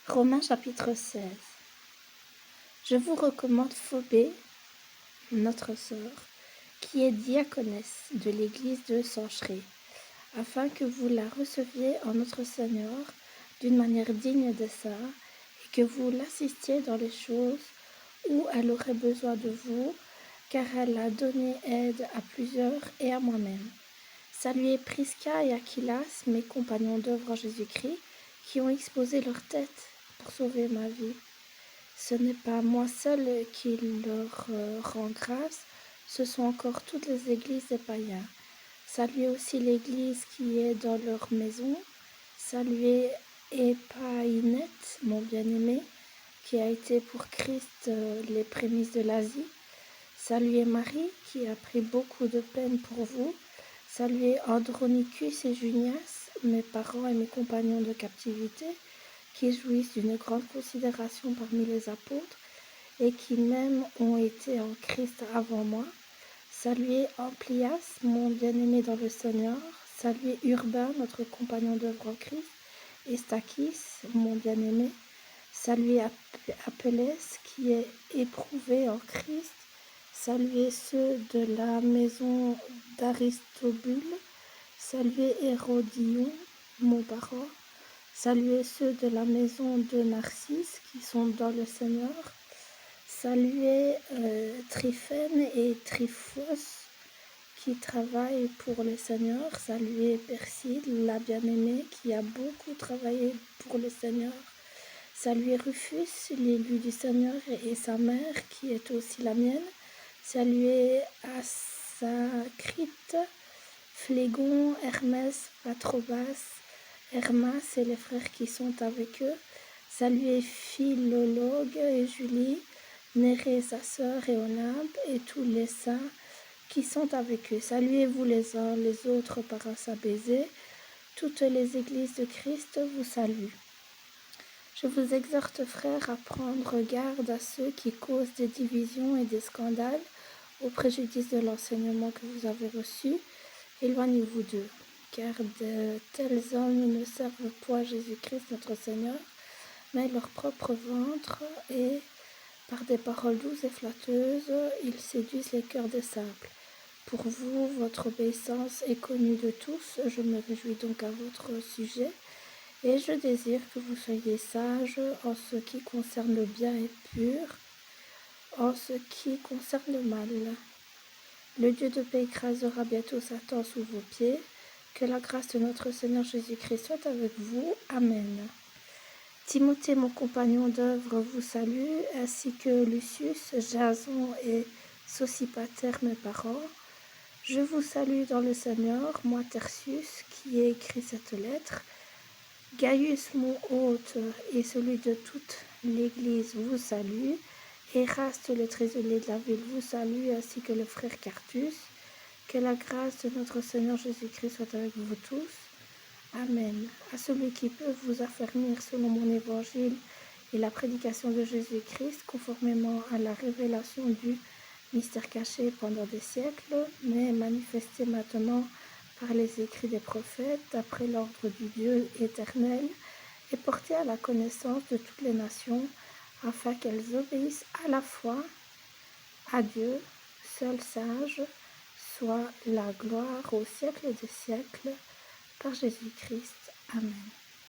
Romains chapitre 16. Je vous recommande Phobé, notre sœur, qui est diaconesse de l'église de Sancheré, afin que vous la receviez en notre Seigneur d'une manière digne de ça, et que vous l'assistiez dans les choses où elle aurait besoin de vous, car elle a donné aide à plusieurs et à moi-même. Saluez Prisca et Aquilas, mes compagnons d'œuvre en Jésus-Christ, qui ont exposé leur tête pour sauver ma vie. Ce n'est pas moi seul qui leur rend grâce, ce sont encore toutes les églises des païens. Saluez aussi l'église qui est dans leur maison. Saluez Épaïnette, mon bien-aimé, qui a été pour Christ les prémices de l'Asie. Saluez Marie, qui a pris beaucoup de peine pour vous. Saluez Andronicus et Junias, mes parents et mes compagnons de captivité, qui jouissent d'une grande considération parmi les apôtres et qui même ont été en Christ avant moi. Saluez Amplias, mon bien-aimé dans le Seigneur. Saluez Urbain, notre compagnon d'œuvre en Christ, et Stachys, mon bien-aimé. Saluez Apelles, qui est éprouvé en Christ. Saluez ceux de la maison d'Aristobule. Saluez Hérodion, mon parent. Saluez ceux de la maison de Narcisse qui sont dans le Seigneur. Saluez Tryphène et Tryphos qui travaillent pour le Seigneur. Saluez Persile, la bien-aimée, qui a beaucoup travaillé pour le Seigneur. Saluez Rufus, l'élu du Seigneur, et sa mère, qui est aussi la mienne. Saluez Assacrite, Phlégon, Hermès, Patrobas, Hermas et les frères qui sont avec eux. Saluez Philologue et Julie, Nérée sa sœur et Olympe et tous les saints qui sont avec eux. Saluez-vous les uns les autres par un saint baiser. Toutes les églises de Christ vous saluent. Je vous exhorte, frères, à prendre garde à ceux qui causent des divisions et des scandales au préjudice de l'enseignement que vous avez reçu. Éloignez-vous d'eux, car de tels hommes ne servent point Jésus-Christ notre Seigneur, mais leur propre ventre, et par des paroles douces et flatteuses, ils séduisent les cœurs des simples. Pour vous, votre obéissance est connue de tous, je me réjouis donc à votre sujet, et je désire que vous soyez sages en ce qui concerne le bien et pur, en ce qui concerne le mal. Le Dieu de paix écrasera bientôt Satan sous vos pieds. Que la grâce de notre Seigneur Jésus-Christ soit avec vous. Amen. Timothée, mon compagnon d'œuvre, vous salue, ainsi que Lucius, Jason et Sosipater, mes parents. Je vous salue dans le Seigneur, moi Tertius, qui ai écrit cette lettre. Gaius, mon hôte, et celui de toute l'Église vous salue. Eraste, le trésorier de la ville, vous salue, ainsi que le frère Quartus. Que la grâce de notre Seigneur Jésus-Christ soit avec vous tous. Amen. À celui qui peut vous affermir selon mon évangile et la prédication de Jésus-Christ, conformément à la révélation du mystère caché pendant des siècles, mais manifesté maintenant par les écrits des prophètes, d'après l'ordre du Dieu éternel, et porté à la connaissance de toutes les nations, afin qu'elles obéissent à la foi à Dieu, seul sage, soit la gloire au siècle des siècles, par Jésus-Christ. Amen.